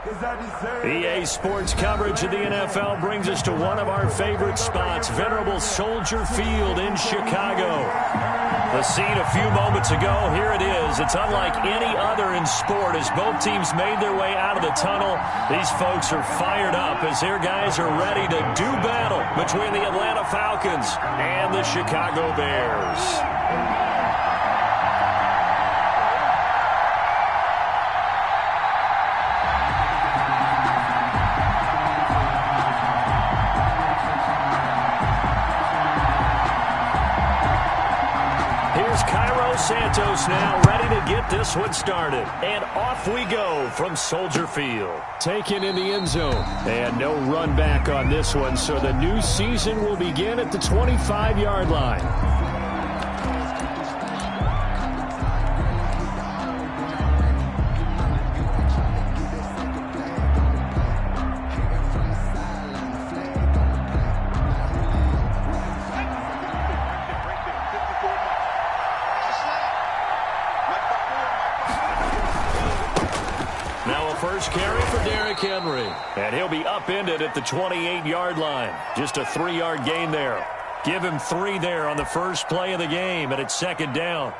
EA Sports coverage of the NFL brings us to one of our favorite spots, venerable Soldier Field in Chicago. The scene a few moments ago, here it is. It's unlike any other in sport as both teams made their way out of the tunnel. These folks are fired up as their guys are ready to do battle between the Atlanta Falcons and the Chicago Bears. Santos now ready to get this one started. And off we go from Soldier Field. Taken in the end zone. And no run back on this one, so the new season will begin at the 25-yard line. And he'll be upended at the 28-yard line. Just a 3-yard gain there. Give him 3 there on the first play of the game, and it's second down.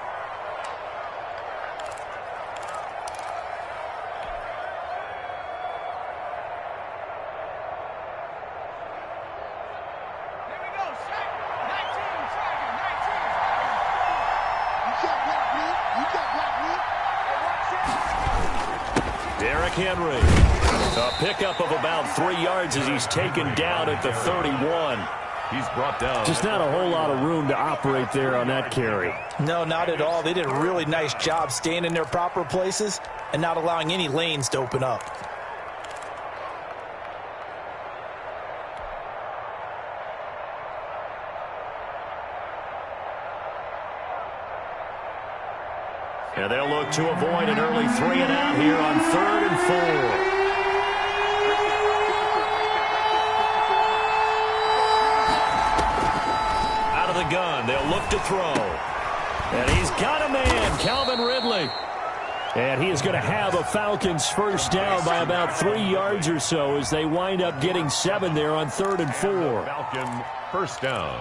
Henry. A pickup of about 3 yards as he's taken down at the 31. He's brought down. Just not a whole lot of room to operate there on that carry. No, not at all. They did a really nice job staying in their proper places and not allowing any lanes to open up. And they'll look to avoid an early 3-and-out here on 3rd and 4. Out of the gun, they'll look to throw. And he's got a man, Calvin Ridley. And he is going to have a Falcons first down by about 3 yards or so as they wind up getting 7 there on 3rd and 4. Falcon first down.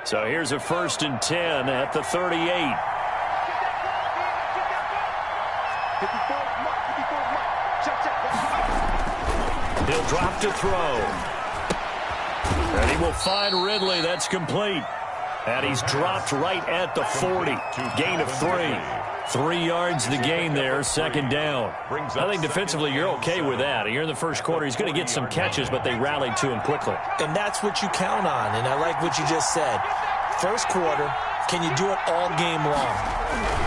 So here's a 1st and 10 at the 38. He'll drop to throw. And he will find Ridley. That's complete. And he's dropped right at the 40. Gain of 3. 3 yards the gain there, second down. I think defensively you're okay with that. Here in the first quarter, he's going to get some catches, but they rallied to him quickly. And that's what you count on, and I like what you just said. First quarter, can you do it all game long?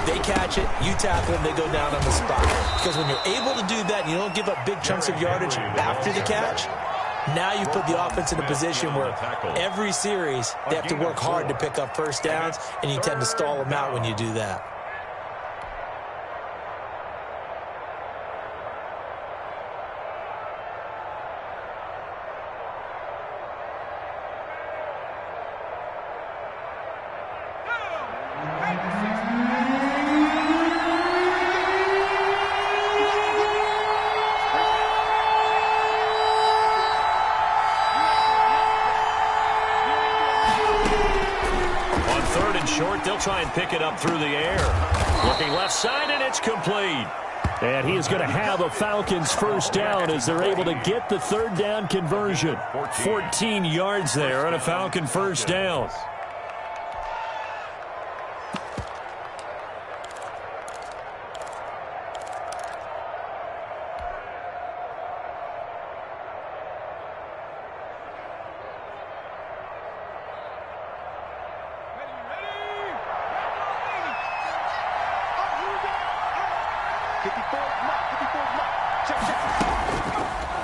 They catch it, you tackle them, they go down on the spot. Because when you're able to do that, and you don't give up big chunks of yardage after the catch, now you put the offense in a position where every series they have to work hard to pick up first downs, and you tend to stall them out when you do that. They'll try and pick it up through the air. Looking left side, and it's complete. And he is going to have a Falcons first down as they're able to get the 3rd down conversion. 14 yards there on a Falcon first down.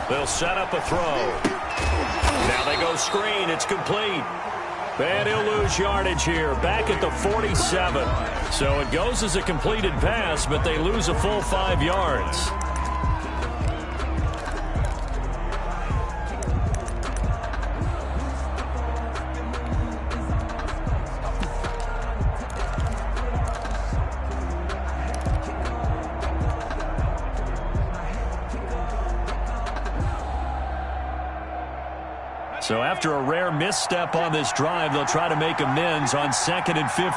They'll set up a throw. Now they go screen. It's complete. And he'll lose yardage here. Back at the 47. So it goes as a completed pass, but they lose a full 5 yards. So after a rare misstep on this drive, they'll try to make amends on 2nd and 15.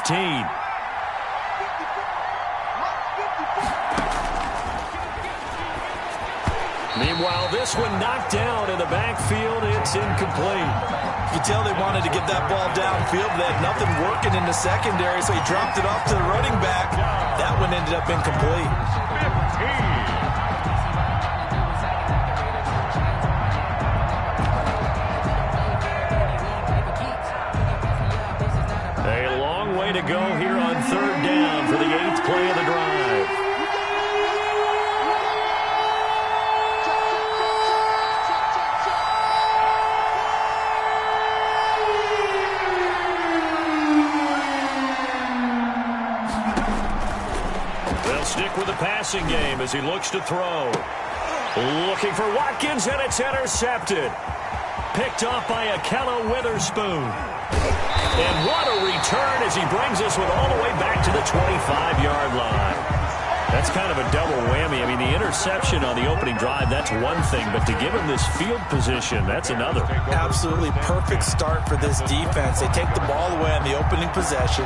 Meanwhile, this one knocked down in the backfield. It's incomplete. You can tell they wanted to get that ball downfield. They had nothing working in the secondary, so he dropped it off to the running back. That one ended up incomplete. 15. A long way to go here on 3rd down for the 8th play of the drive. Stick with the passing game as he looks to throw. Looking for Watkins, and it's intercepted. Picked off by Akello Witherspoon. And what a return as he brings this one all the way back to the 25-yard line. That's kind of a double whammy. I mean, the interception on the opening drive, that's one thing, but to give him this field position, that's another. Absolutely perfect start for this defense. They take the ball away on the opening possession.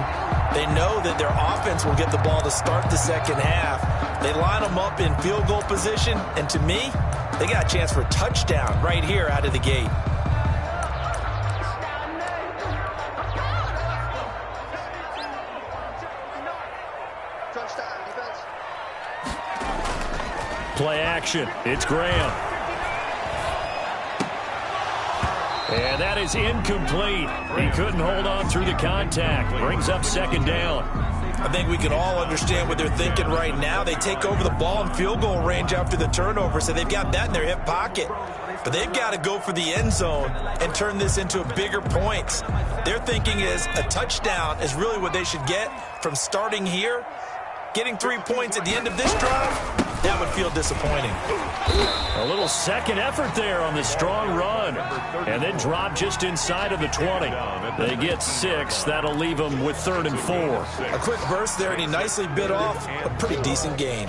They know that their offense will get the ball to start the second half. They line them up in field goal position, and to me, they got a chance for a touchdown right here out of the gate. Play action. It's Graham. And that is incomplete. He couldn't hold on through the contact. Brings up 2nd down. I think we can all understand what they're thinking right now. They take over the ball in field goal range after the turnover, so they've got that in their hip pocket. But they've got to go for the end zone and turn this into bigger points. Their thinking is a touchdown is really what they should get from starting here. Getting 3 points at the end of this drive, that would feel disappointing. A little second effort there on the strong run. And then drop just inside of the 20. They get 6. That'll leave them with 3rd and 4. A quick burst there, and he nicely bit off a pretty decent gain.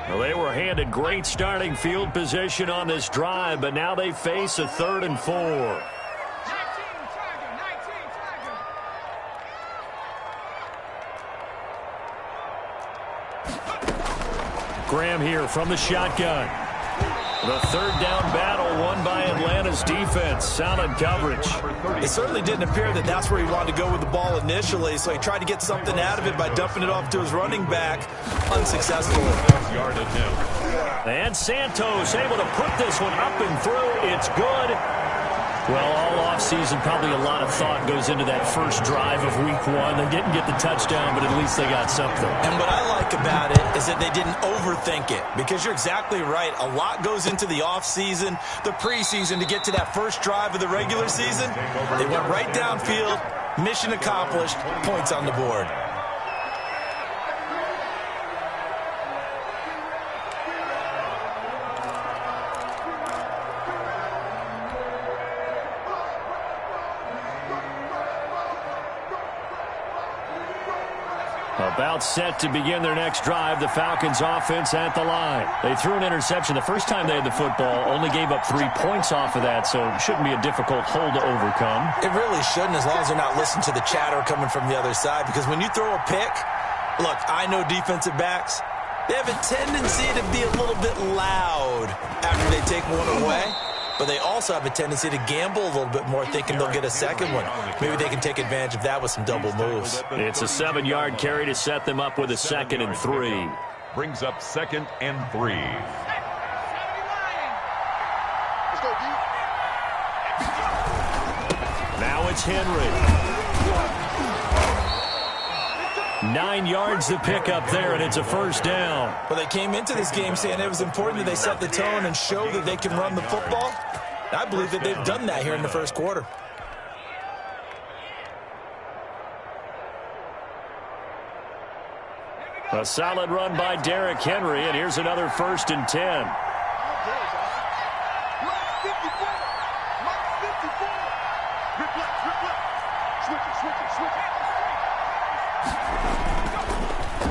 Well, they were handed great starting field position on this drive, but now they face a 3rd and 4. Graham here from the shotgun. The 3rd down battle won by Atlanta's defense. Solid coverage. It certainly didn't appear that that's where he wanted to go with the ball initially, so he tried to get something out of it by dumping it off to his running back. Unsuccessful. And Santos able to put this one up and through. It's good. Well, all offseason, probably a lot of thought goes into that first drive of week 1. They didn't get the touchdown, but at least they got something. And what I like about it is that they didn't overthink it, because you're exactly right. A lot goes into the offseason, the preseason, to get to that first drive of the regular season. They went right downfield, mission accomplished, points on the board. About set to begin their next drive, the Falcons offense at the line. They threw an interception the first time they had the football, only gave up 3 points off of that, so it shouldn't be a difficult hole to overcome. It really shouldn't, as long as they're not listening to the chatter coming from the other side, because when you throw a pick, look, I know defensive backs, they have a tendency to be a little bit loud after they take one away. But they also have a tendency to gamble a little bit more, thinking they'll get a second one. Maybe they can take advantage of that with some double moves. It's a 7-yard carry to set them up with a 2nd and 3. Brings up 2nd and 3. Now it's Henry. 9 yards to pick up there, and it's a 1st down. Well, they came into this game saying it was important that they set the tone and show that they can run the football. I believe that they've done that here in the first quarter. A solid run by Derrick Henry, and here's another 1st and 10.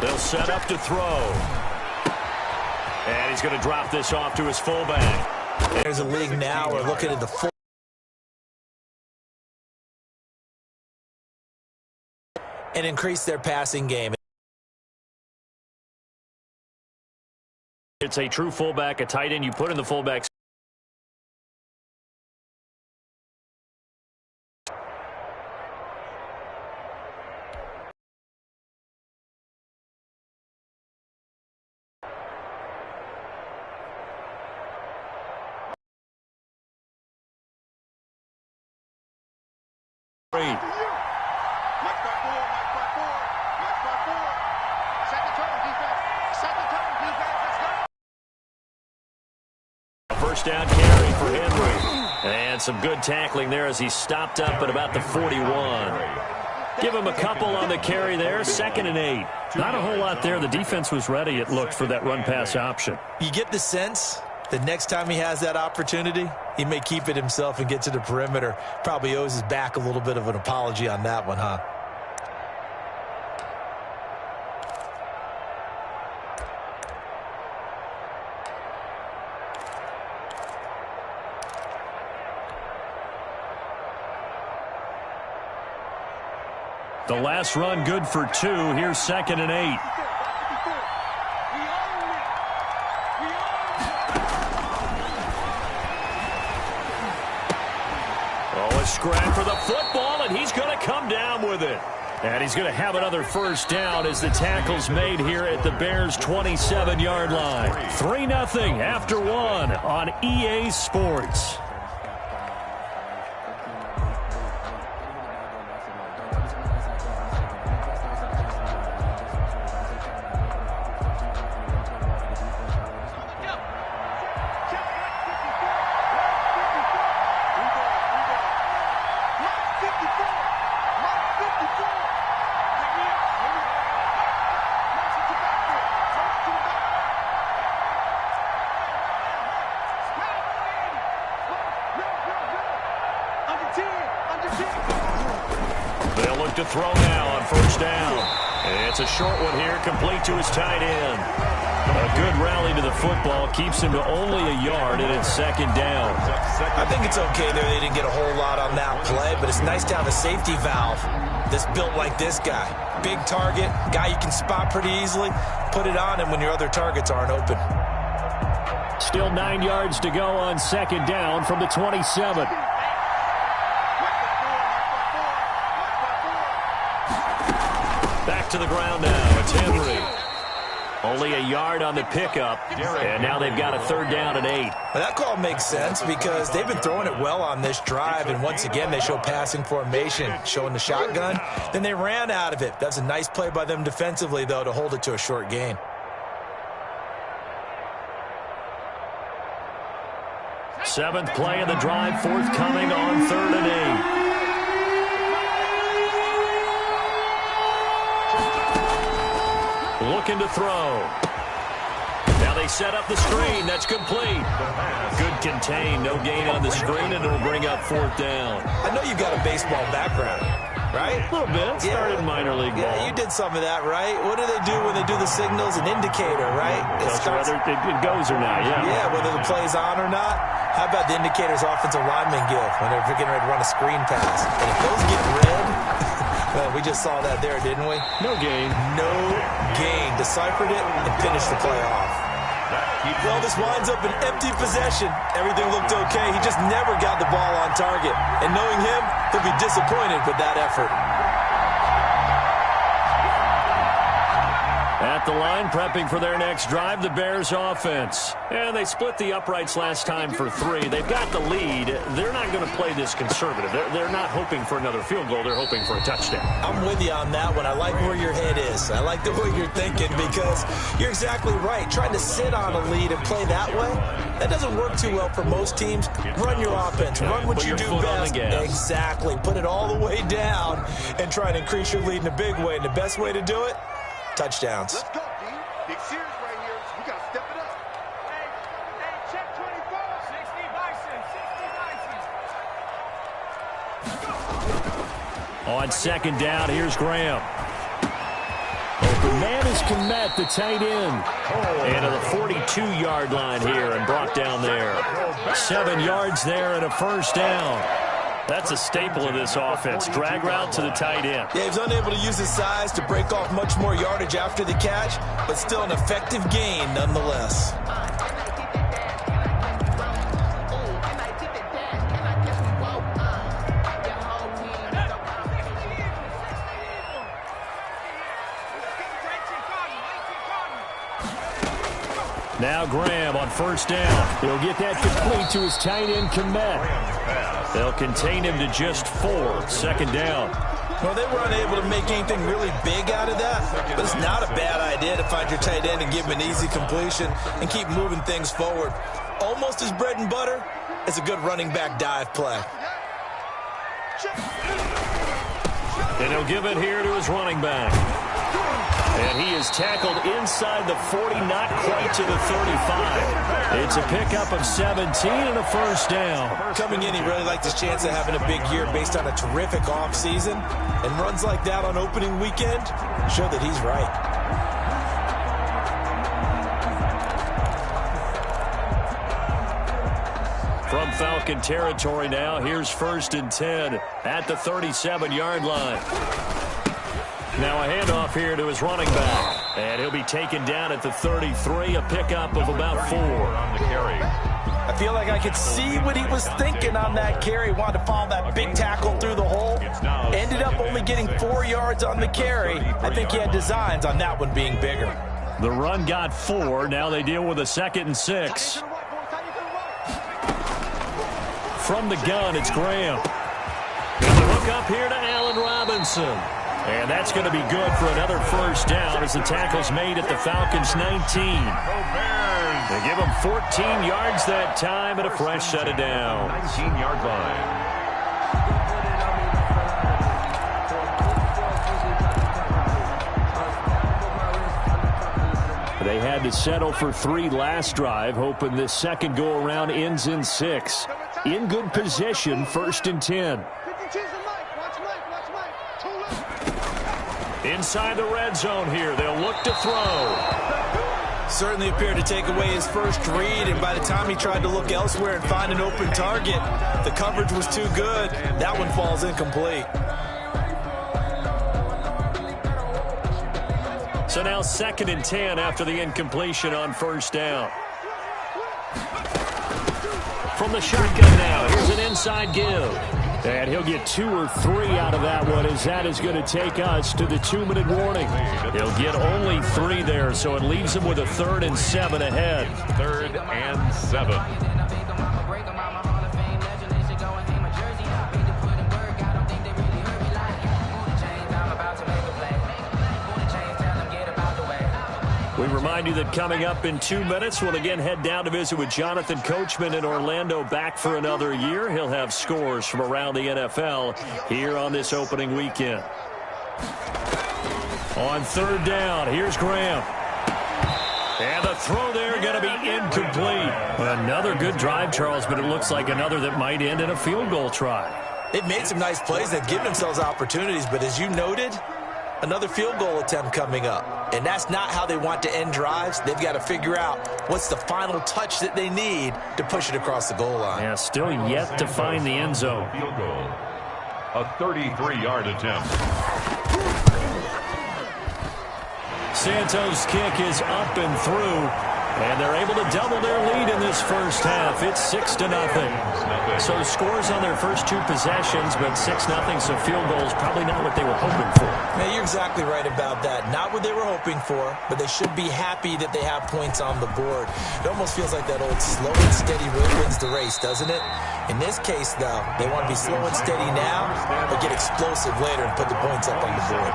They'll set up to throw. And he's going to drop this off to his fullback. There's a league now. We're looking at the full and increase their passing game. It's a true fullback, a tight end you put in the fullback. First down carry for Henry. And some good tackling there as he stopped up at about the 41. Give him a couple on the carry there. 2nd and 8. Not a whole lot there. The defense was ready, it looked, for that run-pass option. You get the sense that next time he has that opportunity, he may keep it himself and get to the perimeter. Probably owes his back a little bit of an apology on that one, huh? The last run good for 2. Here's 2nd and 8. Oh, a scrap for the football, and he's going to come down with it. And he's going to have another first down as the tackle's made here at the Bears' 27-yard line. 3-0 after 1 on EA Sports. They'll look to throw now on first down. It's a short one here, complete to his tight end. A good rally to the football keeps him to only a yard, and it's 2nd down. I think it's okay there. They didn't get a whole lot on that play, but it's nice to have a safety valve that's built like this guy. Big target, guy you can spot pretty easily. Put it on him when your other targets aren't open. Still 9 yards to go on 2nd down from the 27. Back to the ground now. It's Henry. Only a yard on the pickup, and now they've got a 3rd down and 8. Well, that call makes sense because they've been throwing it well on this drive, and once again they show passing formation, showing the shotgun. Then they ran out of it. That's a nice play by them defensively, though, to hold it to a short gain. Seventh play of the drive, forthcoming on 3rd and 8. Looking to throw. Now they set up the screen. That's complete. Good contain. No gain on the screen, and it'll bring up 4th down. I know you got a baseball background, right? A little bit. Started in minor league ball. Yeah, you did some of that, right? What do they do when they do the signals? An indicator, right? Whether it goes or not, yeah. Yeah, whether the play's on or not. How about the indicators offensive linemen give when they're getting ready to run a screen pass? And if those get red, well, we just saw that there, didn't we? No gain. No gain. Deciphered it and finished the play off. Well, this winds up an empty possession. Everything looked okay. He just never got the ball on target. And knowing him, he'll be disappointed with that effort. At the line, prepping for their next drive, the Bears offense. And they split the uprights last time for 3. They've got the lead. They're not going to play this conservative. They're not hoping for another field goal. They're hoping for a touchdown. I'm with you on that one. I like where your head is. I like the way you're thinking because you're exactly right. Trying to sit on a lead and play that way, that doesn't work too well for most teams. Run your offense. Run what you do best. Exactly. Put it all the way down and try and increase your lead in a big way. And the best way to do it, touchdowns. Let's go, D. Big series right here. We got to step it up. Hey, check 24. 60 Bison. On 2nd down, here's Graham. Open man is Komet, the tight end. And to the 42-yard line here and brought down there. 7 yards there and a first down. That's a staple of this offense. Drag route to the tight end. Yeah, he's unable to use his size to break off much more yardage after the catch, but still an effective gain nonetheless. Now Graham on first down. He'll get that complete to his tight end, Komet. They'll contain him to just 4. Second down. Well, they were unable to make anything really big out of that, but it's not a bad idea to find your tight end and give him an easy completion and keep moving things forward. Almost his bread and butter is a good running back dive play. And he'll give it here to his running back. And he is tackled inside the 40, not quite to the 35. It's a pickup of 17 and a first down. Coming in, he really liked his chance of having a big year based on a terrific offseason. And runs like that on opening weekend show that he's right. From Falcon territory now, here's 1st and 10 at the 37-yard line. Now a handoff here to his running back. And he'll be taken down at the 33, a pickup of about 4. On the carry. I feel like I could see what he was thinking on that carry. Wanted to follow that big tackle through the hole. Ended up only getting 4 yards on the carry. I think he had designs on that one being bigger. The run got 4. Now they deal with a 2nd and 6. From the gun, it's Graham. And the hook up here to Allen Robinson. And that's going to be good for another first down as the tackle's made at the Falcons' 19. They give him 14 yards that time and a fresh set of downs. 19-yard line. They had to settle for 3 last drive, hoping this second go-around ends in 6. In good position, 1st and 10. Inside the red zone here, they'll look to throw. Certainly appeared to take away his first read, and by the time he tried to look elsewhere and find an open target, the coverage was too good. That one falls incomplete. So now 2nd and 10 after the incompletion on first down. From the shotgun now, here's an inside give. And he'll get 2 or 3 out of that one, as that is going to take us to the 2-minute warning. He'll get only 3 there, so it leaves him with a 3rd and 7 ahead. 3rd and 7. We remind you that coming up in 2 minutes, we'll again head down to visit with Jonathan Coachman in Orlando, back for another year. He'll have scores from around the NFL here on this opening weekend. On 3rd down, here's Graham. And the throw there going to be incomplete. Another good drive, Charles, but it looks like another that might end in a field goal try. They've made some nice plays. They've given themselves opportunities, but as you noted, another field goal attempt coming up. And that's not how they want to end drives. They've got to figure out what's the final touch that they need to push it across the goal line. Yeah, still yet to find the end zone. Field goal. A 33-yard attempt. Santos' kick is up and through. And they're able to double their lead in this first half. It's 6-0. So scores on their first 2 possessions, but 6-0, so field goals probably not what they were hoping for. Yeah, you're exactly right about that. Not what they were hoping for, but they should be happy that they have points on the board. It almost feels like that old slow and steady wins the race, doesn't it? In this case, though, they want to be slow and steady now, but get explosive later and put the points up on the board.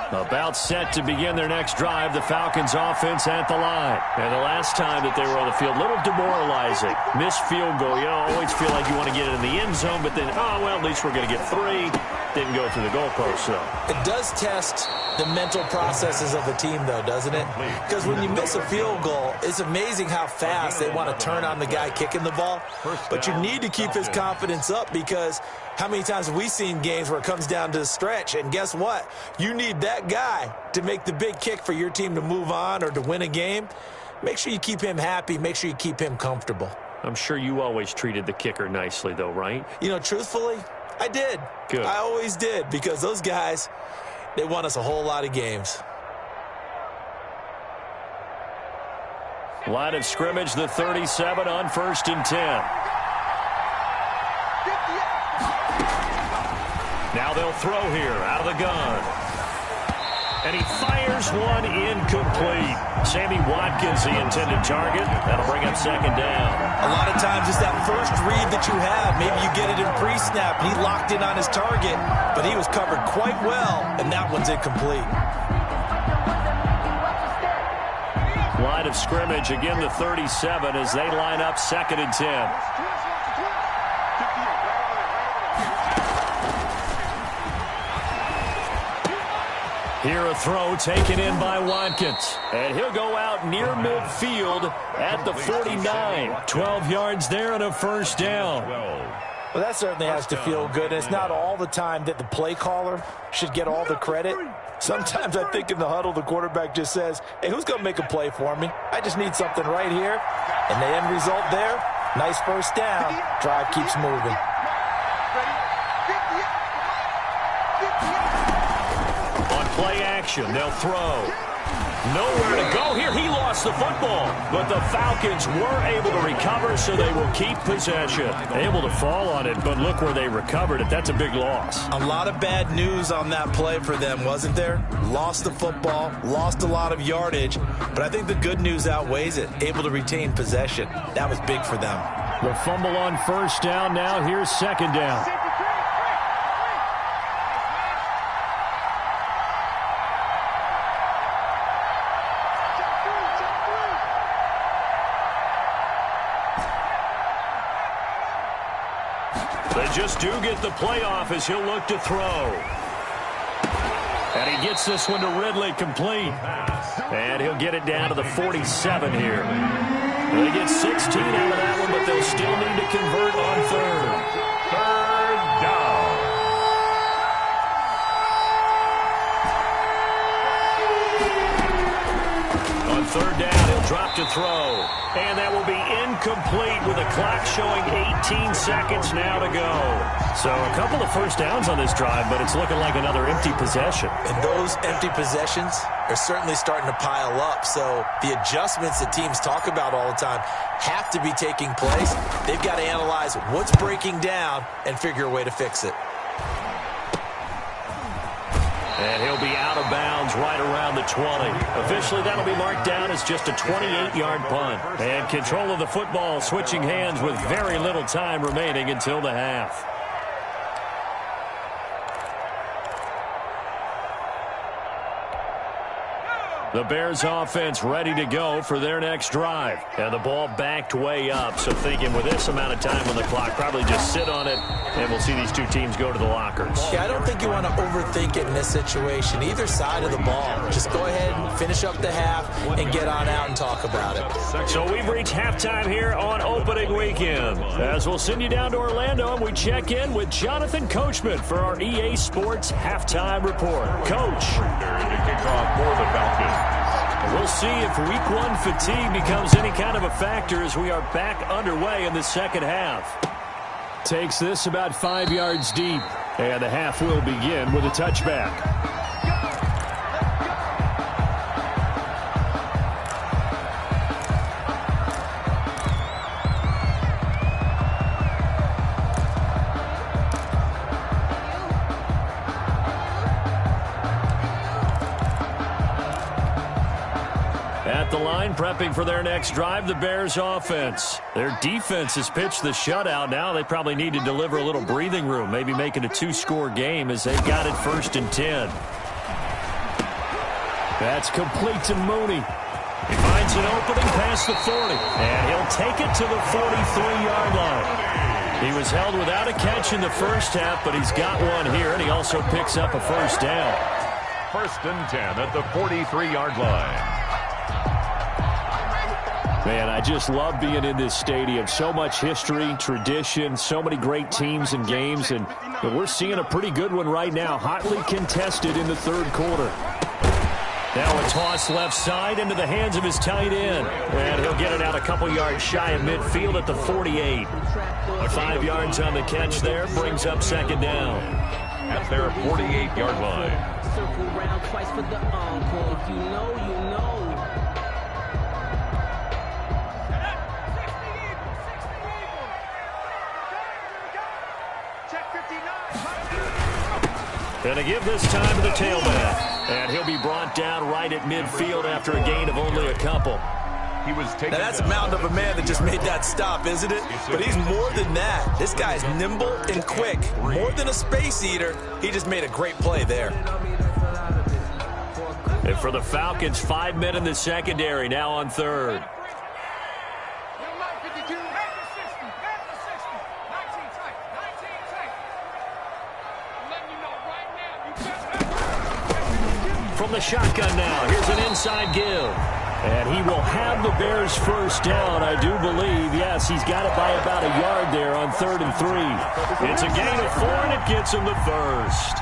About set to begin their next drive, the Falcons offense at the line. And the last time that they were on the field, a little demoralizing. Missed field goal. You always feel like you want to get it in the end zone, but then, oh, well, at least we're going to get 3. Didn't go through the goalpost, though. It does test the mental processes of the team, though, doesn't it? Because when you miss a field goal, it's amazing how fast they want to turn on the guy kicking the ball. But you need to keep his confidence up, because how many times have we seen games where it comes down to the stretch? And guess what? You need that guy to make the big kick for your team to move on or to win a game. Make sure you keep him happy. Make sure you keep him comfortable. I'm sure you always treated the kicker nicely, though, right? You know, truthfully, I did. Good. I always did, because those guys, they won us a whole lot of games. Line of scrimmage, the 37 on 1st and 10. Now they'll throw here out of the gun. And he fires one incomplete. Sammy Watkins, the intended target. That'll bring up 2nd down. A lot of times it's that first read that you have. Maybe you get it in pre-snap. He locked in on his target, but he was covered quite well, and that one's incomplete. Line of scrimmage, again the 37 as they line up 2nd and 10. Here a throw taken in by Watkins. And he'll go out near midfield at the 49. 12 yards there and a 1st down. Well, that certainly has to feel good. It's not all the time that the play caller should get all the credit. Sometimes I think in the huddle, the quarterback just says, hey, who's going to make a play for me? I just need something right here. And the end result there, nice 1st down. Drive keeps moving. Play action. They'll throw. Nowhere to go here. He lost the football. But the Falcons were able to recover, so they will keep possession. Able to fall on it, but look where they recovered it. That's a big loss. A lot of bad news on that play for them, wasn't there? Lost the football, lost a lot of yardage, but I think the good news outweighs it. Able to retain possession. That was big for them. The fumble on 1st down. Now here's 2nd down. They just do get the playoff as he'll look to throw. And he gets this one to Ridley complete. And he'll get it down to the 47 here. They get 16 out of that one, but they'll still need to convert on 3rd. 3rd down. On 3rd down, he'll drop to throw. And that will be incomplete with a clock showing 18 seconds now to go. So a couple of 1st downs on this drive, but it's looking like another empty possession. And those empty possessions are certainly starting to pile up. So the adjustments that teams talk about all the time have to be taking place. They've got to analyze what's breaking down and figure a way to fix it. And he'll be out of bounds right around the 20. Officially, that'll be marked down as just a 28-yard punt. And control of the football switching hands with very little time remaining until the half. The Bears offense ready to go for their next drive. And the ball backed way up. So thinking with this amount of time on the clock, probably just sit on it, and we'll see these two teams go to the lockers. Yeah, I don't think you want to overthink it in this situation. Either side of the ball. Just go ahead and finish up the half and get on out and talk about it. So we've reached halftime here on opening weekend. As we'll send you down to Orlando, and we check in with Jonathan Coachman for our EA Sports Halftime Report. Coach. To kick off for the Falcons. We'll see if week 1 fatigue becomes any kind of a factor as we are back underway in the second half. Takes this about 5 yards deep. And the half will begin with a touchback. At the line, prepping for their next drive, the Bears offense. Their defense has pitched the shutout. Now they probably need to deliver a little breathing room, maybe make it a 2-score game as they've got it 1st and 10. That's complete to Mooney. He finds an opening past the 40, and he'll take it to the 43-yard line. He was held without a catch in the first half, but he's got one here, and he also picks up a first down. 1st and 10 at the 43-yard line. Man, I just love being in this stadium. So much history, tradition, so many great teams and games, and we're seeing a pretty good one right now, hotly contested in the third quarter. Now a toss left side into the hands of his tight end. And he'll get it out a couple yards shy of midfield at the 48. 5 yards on the catch there brings up second down. At their 48-yard line. Circle around twice for the encore. If you know, you know. Check 59. And to give this time to the tailback. And he'll be brought down right at midfield after a gain of only a couple. He was taken Now that's a down. mountain of a man that just made that stop, isn't it? But he's more than that. This guy's nimble and quick. More than a space eater. He just made a great play there. And for the Falcons, 5 men in the secondary now on third. From the shotgun now, here's an inside give. And he will have the Bears first down, I do believe. Yes, he's got it by about a yard there on 3rd and 3. It's a gain of 4, and it gets him the first.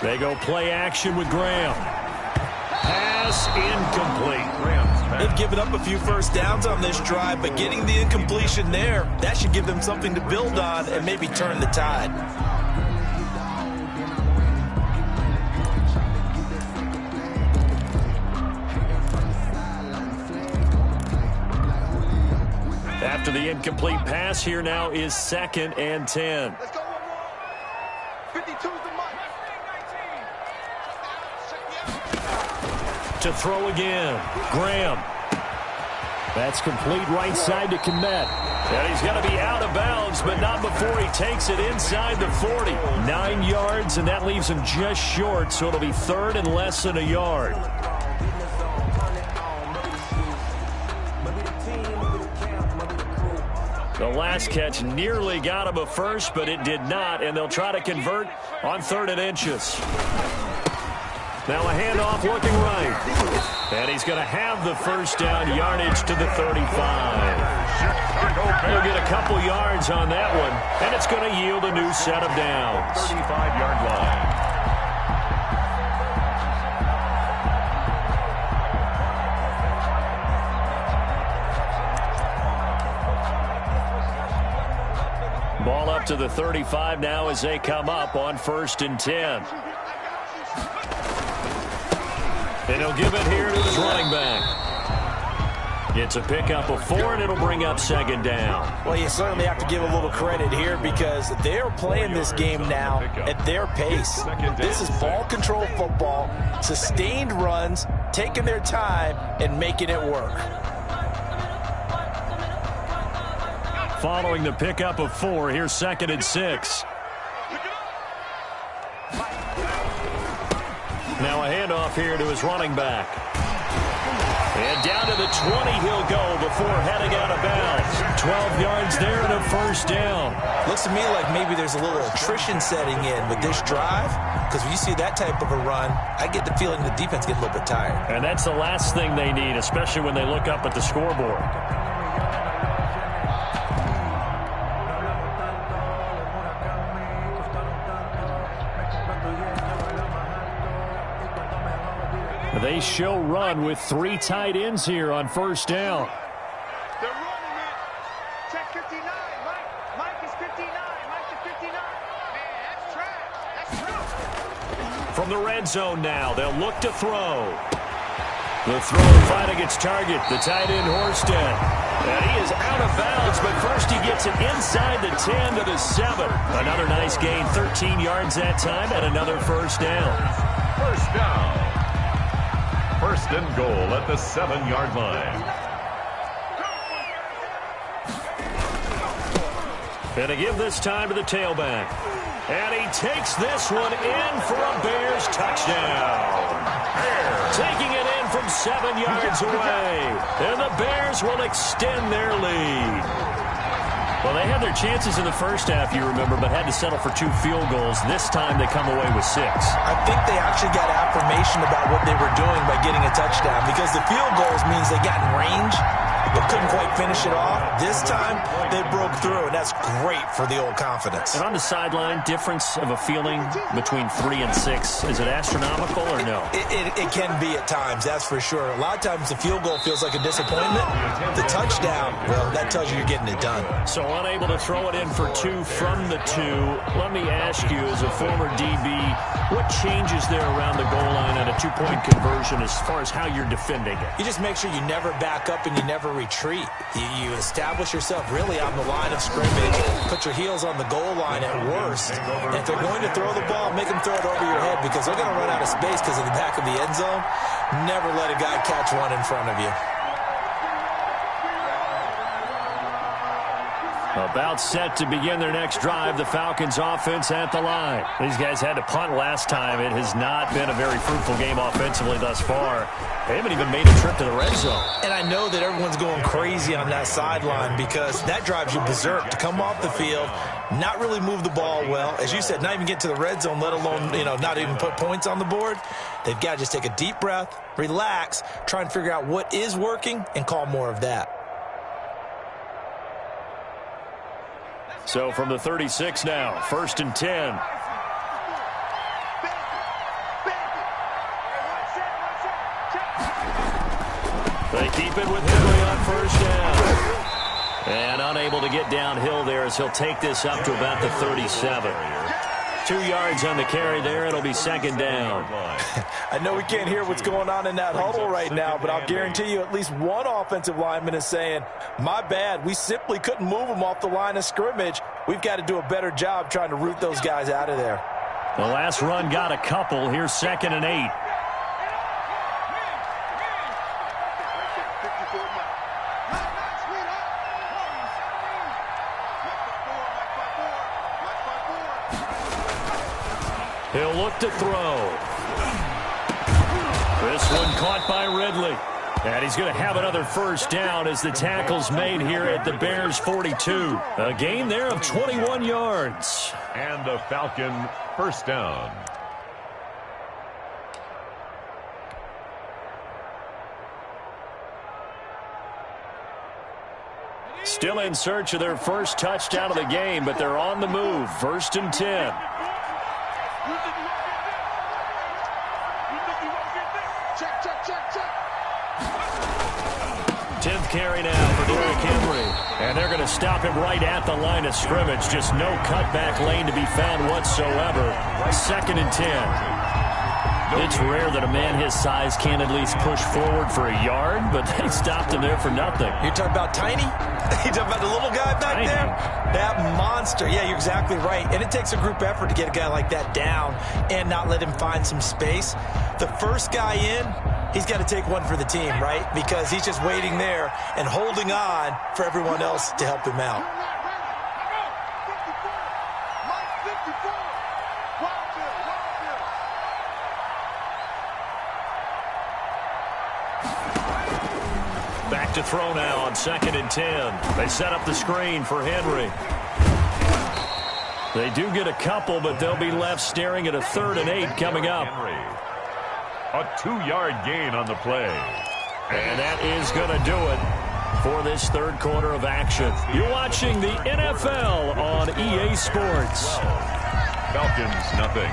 They go play action with Graham. Pass incomplete. They've given up a few first downs on this drive, but getting the incompletion there, that should give them something to build on and maybe turn the tide. After the incomplete pass, here now is 2nd and 10. Let's go one more. 52's the mark. To throw again, Graham. That's complete right side to Kmet. And he's going to be out of bounds, but not before he takes it inside the 40. 9 yards, and that leaves him just short, so it'll be 3rd and less than a yard. The last catch nearly got him a first, but it did not, and they'll try to convert on 3rd and inches. Now a handoff looking right. And he's going to have the first down, yardage to the 35. He'll get a couple yards on that one, and it's going to yield a new set of downs. 35-yard line. Ball up to the 35 now as they come up on 1st and 10. And he'll give it here to his running back. It's a pickup of 4, and it'll bring up 2nd down. Well, you certainly have to give a little credit here because they're playing this game now at their pace. This is ball control football, sustained runs, taking their time, and making it work. Following the pickup of 4, here's 2nd and 6. Now a handoff here to his running back. And down to the 20 he'll go before heading out of bounds. 12 yards there and a first down. Looks to me like maybe there's a little attrition setting in with this drive, because when you see that type of a run, I get the feeling the defense gets a little bit tired. And that's the last thing they need, especially when they look up at the scoreboard. They show run with 3 tight ends here on first down. They're running it. Check 59. Mike is 59. Mike is 59. Man, that's trash. That's trash. From the red zone now, they'll look to throw. The throw finding its target, the tight end Horsted. And he is out of bounds, but first he gets it inside the 10 to the 7. Another nice gain, 13 yards that time, and another first down. First down. 1st and goal at the 7-yard line. And to give this time to the tailback. And he takes this one in for a Bears touchdown. Taking it in from 7 yards away. And the Bears will extend their lead. Well, they had their chances in the first half, you remember, but had to settle for 2 field goals. This time they come away with 6. I think they actually got affirmation about what they were doing by getting a touchdown, because the field goals means they got in range but couldn't quite finish it off. This time they broke through, and that's great for the old confidence. And on the sideline, difference of a feeling between 3 and 6, is it astronomical or no? It can be at times, that's for sure. A lot of times the field goal feels like a disappointment. The touchdown, well, that tells you you're getting it done. So unable to throw it in for 2 from the 2. Let me ask you, as a former DB, what changes there around the goal line on a 2-point conversion as far as how you're defending it? You just make sure you never back up and you never retreat. You establish yourself really on the line of scrimmage, put your heels on the goal line at worst, and if they're going to throw the ball, make them throw it over your head, because they're going to run out of space because of the back of the end zone. Never let a guy catch one in front of you. About set to begin their next drive, the Falcons offense at the line. These guys had to punt last time. It has not been a very fruitful game offensively thus far. They haven't even made a trip to the red zone. And I know that everyone's going crazy on that sideline, because that drives you berserk to come off the field, not really move the ball well. As you said, not even get to the red zone, let alone, not even put points on the board. They've got to just take a deep breath, relax, try and figure out what is working, and call more of that. So from the 36 now, 1st and 10. They keep it with Henry on 1st down. And unable to get downhill there as he'll take this up to about the 37. 2 yards on the carry there. It'll be 2nd down. I know we can't hear what's going on in that huddle right now, but I'll guarantee you at least one offensive lineman is saying, my bad, we simply couldn't move them off the line of scrimmage. We've got to do a better job trying to root those guys out of there. The last run got a couple. Here's 2nd and 8. He'll look to throw. This one caught by Ridley. And he's going to have another 1st down as the tackle's made here at the Bears 42. A gain there of 21 yards. And the Falcon 1st down. Still in search of their first touchdown of the game, but they're on the move. 1st and 10. 10th carry now for Derrick Henry. And they're going to stop him right at the line of scrimmage. Just no cutback lane to be found whatsoever. 2nd and 10. It's rare that a man his size can't at least push forward for a yard, but they stopped him there for nothing. You're talking about Tiny? You're talking about the little guy back there? That monster. Yeah, you're exactly right. And it takes a group effort to get a guy like that down and not let him find some space. The first guy in, he's got to take one for the team, right? Because he's just waiting there and holding on for everyone else to help him out. Back to throw now on 2nd and 10. They set up the screen for Henry. They do get a couple, but they'll be left staring at a 3rd and 8 coming up. Henry. A 2-yard gain on the play. And that is going to do it for this 3rd quarter of action. You're watching the NFL on EA Sports. Falcons nothing.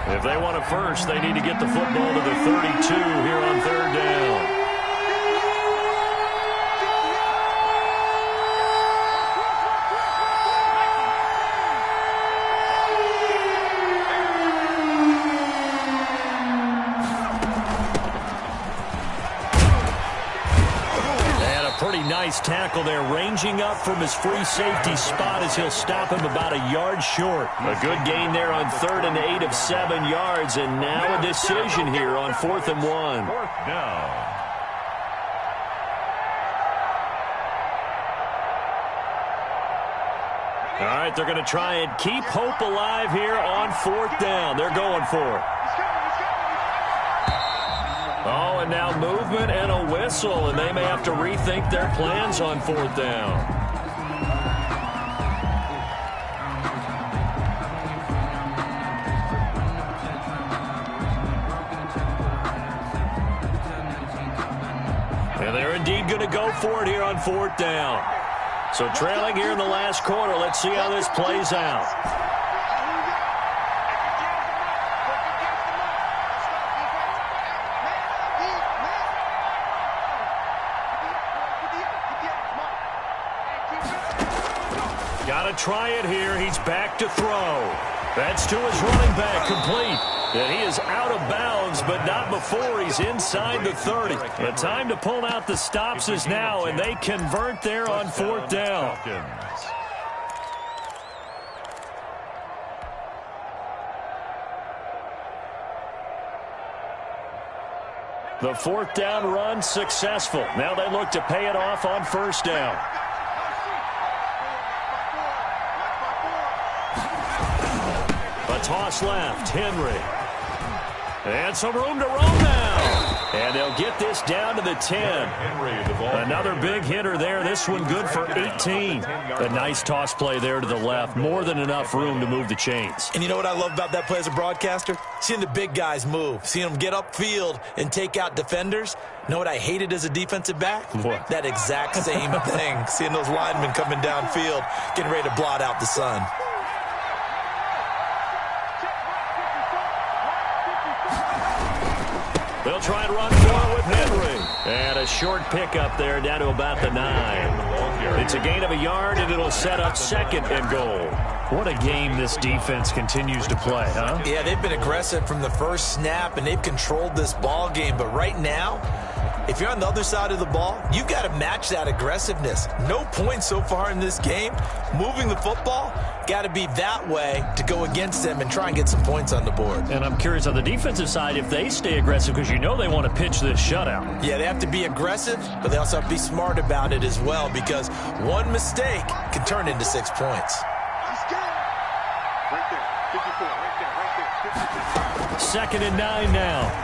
If they want a first, they need to get the football to the 32 here on 3rd down. And a pretty nice tackle there, ranging up from his free safety spot as he'll stop him about a yard short. A good gain there on 3rd and 8 of 7 yards, and now a decision here on 4th and 1. 4th down. All right, they're going to try and keep hope alive here on 4th down. They're going for it. Oh, and now movement and a whistle, and they may have to rethink their plans on 4th down. And they're indeed going to go for it here on 4th down. So trailing here in the last quarter. Let's see how this plays out. Got to try it here. He's back to throw. That's to his running back, complete. And he is out of bounds, but not before he's inside the 30. The time to pull out the stops is now, and they convert there on 4th down. The 4th down run successful. Now they look to pay it off on 1st down. A toss left, Henry. And some room to roam now. And they'll get this down to the 10. Another big hitter there. This one good for 18. A nice toss play there to the left. More than enough room to move the chains. And you know what I love about that play as a broadcaster? Seeing the big guys move. Seeing them get upfield and take out defenders. You know what I hated as a defensive back? What? That exact same thing. Seeing those linemen coming downfield, getting ready to blot out the sun. They'll try and run for it with Henry. And a short pickup there down to about the 9. It's a gain of a yard, and it'll set up 2nd and goal. What a game this defense continues to play, huh? Yeah, they've been aggressive from the first snap, and they've controlled this ball game. But right now, if you're on the other side of the ball, you've got to match that aggressiveness. No points so far in this game. Moving the football, got to be that way to go against them and try and get some points on the board. And I'm curious on the defensive side if they stay aggressive, because you know they want to pitch this shutout. Yeah, they have to be aggressive, but they also have to be smart about it as well, because one mistake can turn into 6 points. Right there, 54, right there, 54. 2nd and 9 now.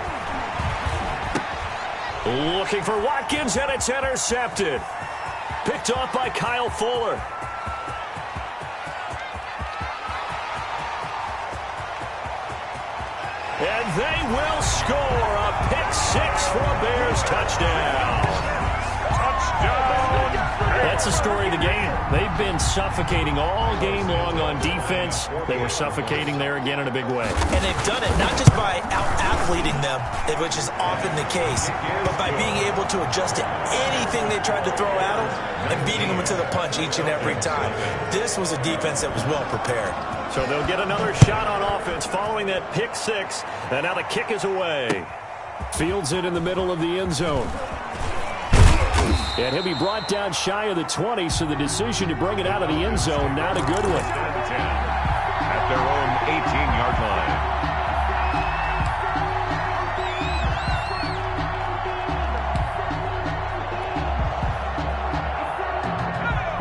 Looking for Watkins, and it's intercepted. Picked off by Kyle Fuller. And they will score a pick 6 for a Bears touchdown. Touchdown. That's the story of the game. They've been suffocating all game long on defense. They were suffocating there again in a big way. And they've done it not just by out-athleting them, which is often the case, but by being able to adjust to anything they tried to throw at them and beating them into the punch each and every time. This was a defense that was well prepared. So they'll get another shot on offense following that pick 6. And now the kick is away. Fields it in the middle of the end zone. And he'll be brought down shy of the 20, so the decision to bring it out of the end zone, not a good one. At their own 18-yard line.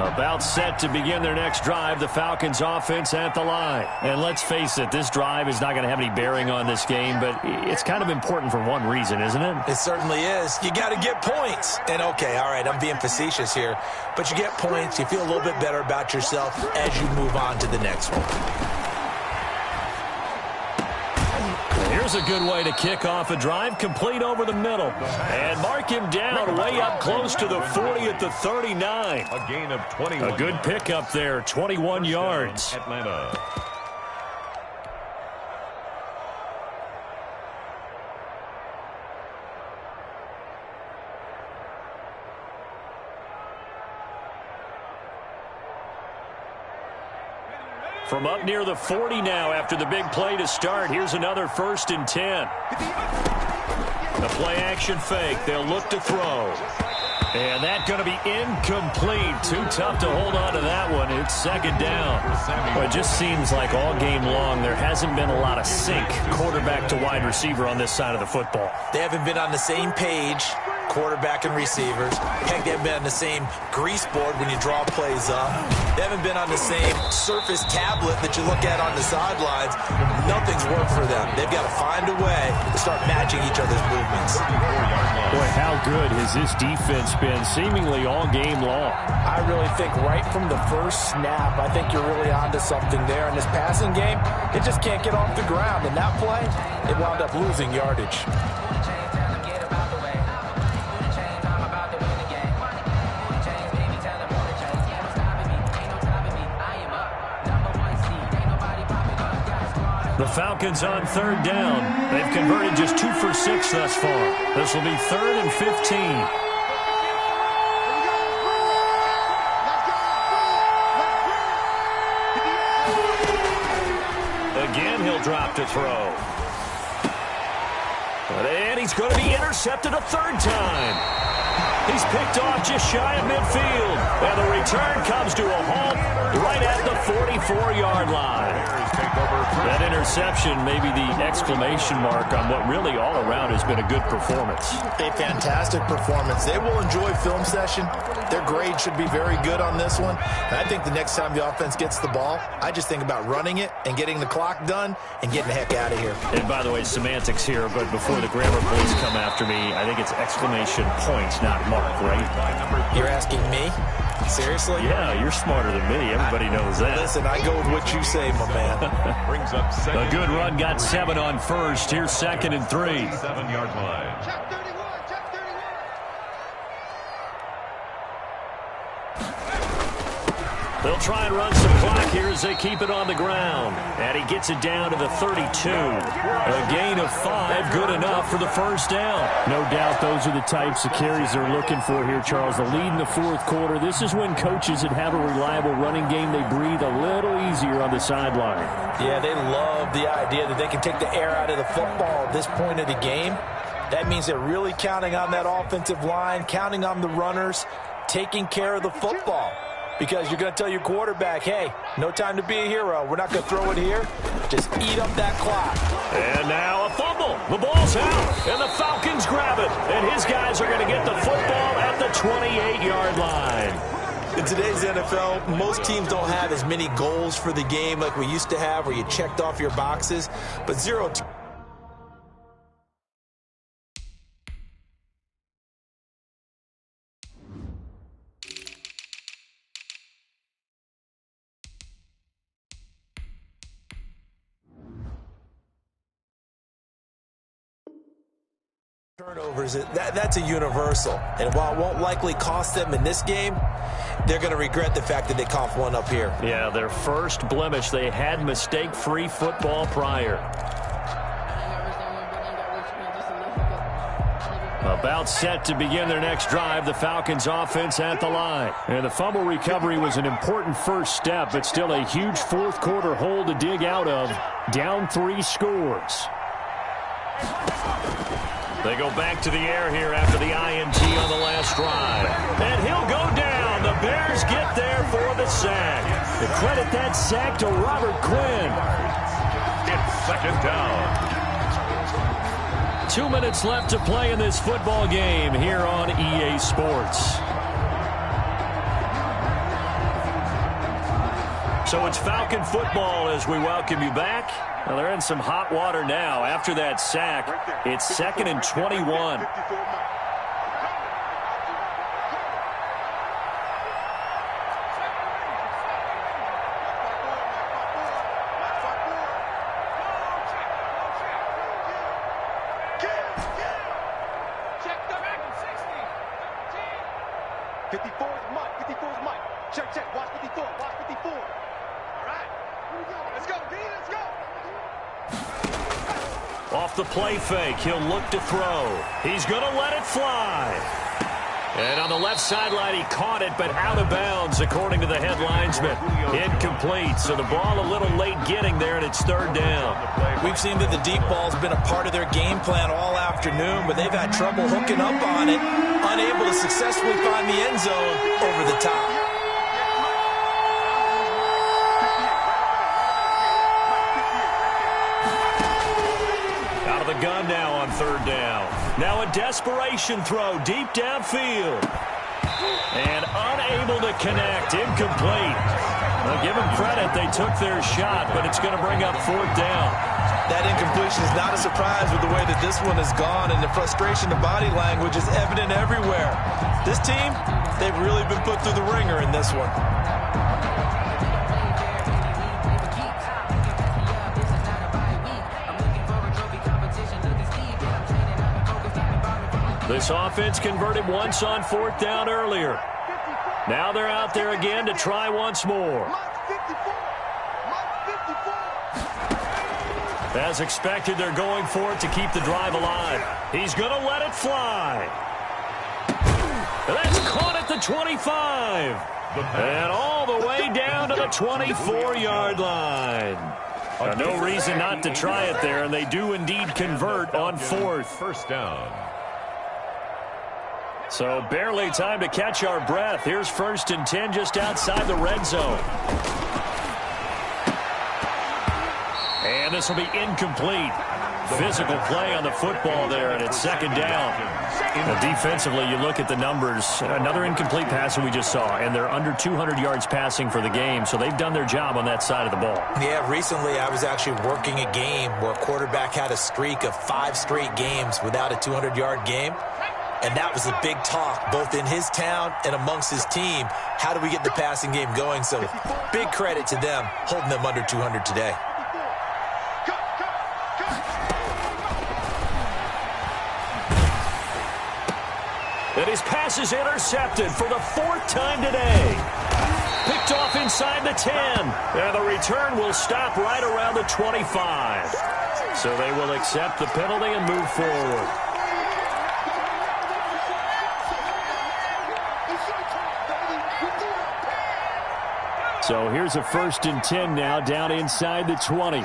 About set to begin their next drive, the Falcons offense at the line. And let's face it, this drive is not going to have any bearing on this game, but it's kind of important for one reason, isn't it? It certainly is. You got to get points. And okay, all right, I'm being facetious here, but you get points, you feel a little bit better about yourself as you move on to the next one. Here's a good way to kick off a drive, complete over the middle. And mark him down way up close to the 40 at the 39. A gain of 21. A good pickup there, 21 yards. Atlanta. From up near the 40 now after the big play to start. Here's another 1st and 10. The play action fake. They'll look to throw. And that's going to be incomplete. Too tough to hold on to that one. It's second down. Well, it just seems like all game long there hasn't been a lot of sync quarterback to wide receiver on this side of the football. They haven't been on the same page, quarterback and receivers. Heck, they haven't been on the same grease board when you draw plays up. They haven't been on the same surface tablet that you look at on the sidelines. Nothing's worked for them. They've got to find a way to start matching each other's movements. Boy, how good has this defense been seemingly all game long? I really think right from the first snap, I think you're really onto something there. In this passing game, it just can't get off the ground. And that play, it wound up losing yardage. The Falcons on third down. They've converted just 2 for 6 thus far. This will be 3rd and 15. Again, he'll drop to throw. And he's going to be intercepted a third time. He's picked off just shy of midfield. And the return comes to a halt right at the 44-yard line. That interception may be the exclamation mark on what really all around has been a good performance. A fantastic performance. They will enjoy film session. Their grade should be very good on this one. And I think the next time the offense gets the ball, I just think about running it and getting the clock done and getting the heck out of here. And by the way, semantics here, but before the grammar police come after me, I think it's exclamation points, not mark, right? You're asking me? Seriously? Yeah, you're smarter than me. Everybody knows that. Listen, I go with what you say, my man. Brings up second. A good run got 7 on first. Here's 2nd and 3. 7-yard line. Check 31, check 31. They'll try and run some clock here as they keep it on the ground. And he gets it down to the 32. A gain of 5, good enough for the first down. No doubt those are the types of carries they're looking for here, Charles. The lead in the fourth quarter. This is when coaches that have a reliable running game, they breathe a little easier on the sideline. Yeah, they love the idea that they can take the air out of the football at this point of the game. That means they're really counting on that offensive line, counting on the runners, taking care of the football. Because you're going to tell your quarterback, hey, no time to be a hero. We're not going to throw it here. Just eat up that clock. And now a fumble. The ball's out, and the Falcons grab it. And his guys are going to get the football at the 28-yard line. In today's NFL, most teams don't have as many goals for the game like we used to have where you checked off your boxes. But 0 turnovers, that's a universal. And while it won't likely cost them in this game, they're going to regret the fact that they coughed one up here. Yeah, their first blemish. They had mistake-free football prior. About set to begin their next drive, the Falcons offense at the line. And the fumble recovery was an important first step, but still a huge fourth quarter hole to dig out of. Down 3 scores. They go back to the air here after the INT on the last drive. And he'll go down. The Bears get there for the sack. To credit that sack to Robert Quinn. It's second down. 2 minutes left to play in this football game here on EA Sports. So it's Falcon football as we welcome you back. Well, they're in some hot water now. After that sack, it's 2nd and 21. Off the play fake, he'll look to throw. He's going to let it fly. And on the left sideline, he caught it, but out of bounds, according to the head linesman. Incomplete, so the ball a little late getting there, and it's 3rd down. We've seen that the deep ball's been a part of their game plan all afternoon, but they've had trouble hooking up on it. unable to successfully find the end zone over the top. Out of the gun now on third down. Now a desperation throw deep downfield. And unable to connect. Incomplete. Well, give them credit. They took their shot, but it's going to bring up fourth down. That incompletion is not a surprise with the way that this one has gone, and the frustration, the body language is evident everywhere. This team, they've really been put through the ringer in this one. This offense converted once on fourth down earlier. Now they're out there again to try once more. As expected, they're going for it to keep the drive alive. He's going to let it fly. That's caught at the 25. And all the way down to the 24-yard line. No reason not to try it there, and they do indeed convert on fourth. First down. So barely time to catch our breath. Here's 1st and 10 just outside the red zone. And this will be incomplete. Physical play on the football there, and it's second down. Now, defensively, you look at the numbers. Another incomplete pass that we just saw, and they're under 200 yards passing for the game, so they've done their job on that side of the ball. Yeah, recently I was actually working a game where a quarterback had a streak of 5 straight games without a 200-yard game. And that was a big talk, both in his town and amongst his team. How do we get the passing game going? So big credit to them, holding them under 200 today. And his pass is intercepted for the 4th time today. Picked off inside the 10. And the return will stop right around the 25. So they will accept the penalty and move forward. So here's a 1st and 10 now, down inside the 20.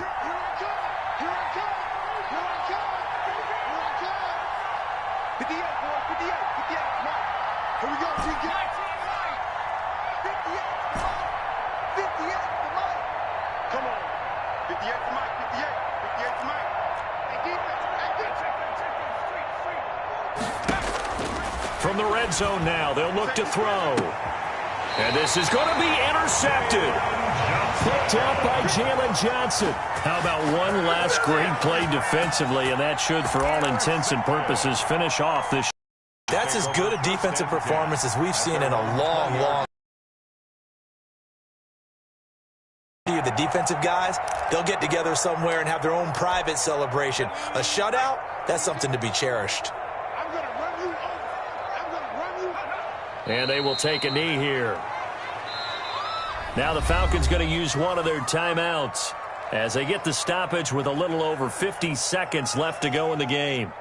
From the red zone now, they'll look to throw. And this is going to be intercepted. Picked out by Jalen Johnson. How about one last great play defensively, and that should, for all intents and purposes, finish off this. That's as good a defensive performance as we've seen in a long the defensive guys, they'll get together somewhere and have their own private celebration. A shutout, that's something to be cherished. And they will take a knee here. Now the Falcons going to use one of their timeouts as they get the stoppage with a little over 50 seconds left to go in the game.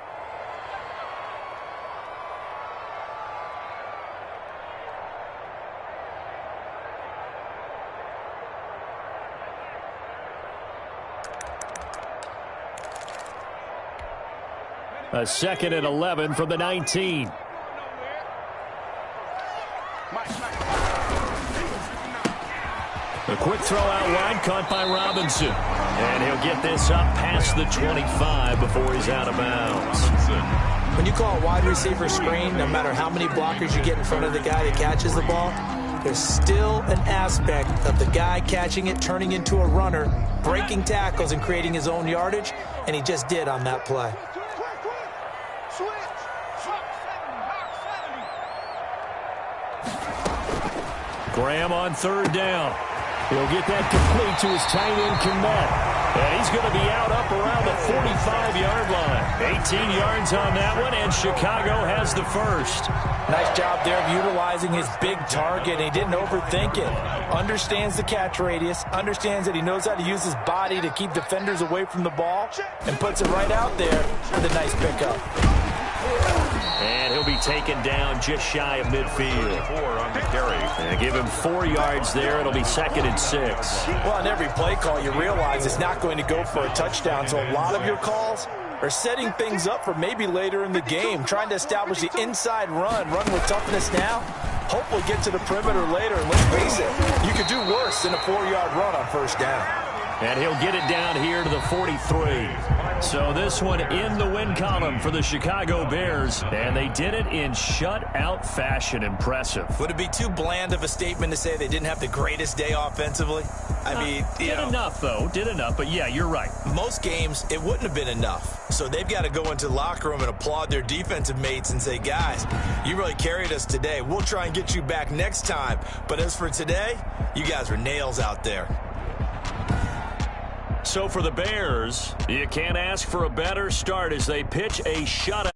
A 2nd and 11 from the 19. A quick throw out wide, caught by Robinson. And he'll get this up past the 25 before he's out of bounds. When you call a wide receiver screen, no matter how many blockers you get in front of the guy that catches the ball, there's still an aspect of the guy catching it, turning into a runner, breaking tackles and creating his own yardage, and he just did on that play. Graham on 3rd down. He'll get that complete to his tight end, Kmet. And he's going to be out up around the 45-yard line. 18 yards on that one, and Chicago has the first. Nice job there of utilizing his big target. He didn't overthink it. Understands the catch radius, understands that he knows how to use his body to keep defenders away from the ball, and puts it right out there with a nice pickup. And he'll be taken down just shy of midfield. 4 on the carry. And give him 4 yards there. It'll be 2nd and 6. Well, on every play call, you realize it's not going to go for a touchdown. So a lot of your calls are setting things up for maybe later in the game, trying to establish the inside run with toughness now. Hopefully get to the perimeter later, and let's face it, you could do worse than a 4-yard run on first down. And he'll get it down here to the 43. So this one in the win column for the Chicago Bears, and they did it in shutout fashion. Impressive. Would it be too bland of a statement to say they didn't have the greatest day offensively? I mean, did enough, though. Did enough, but yeah, you're right. Most games, it wouldn't have been enough. So they've got to go into the locker room and applaud their defensive mates and say, guys, you really carried us today. We'll try and get you back next time. But as for today, you guys are nails out there. So for the Bears, you can't ask for a better start as they pitch a shutout.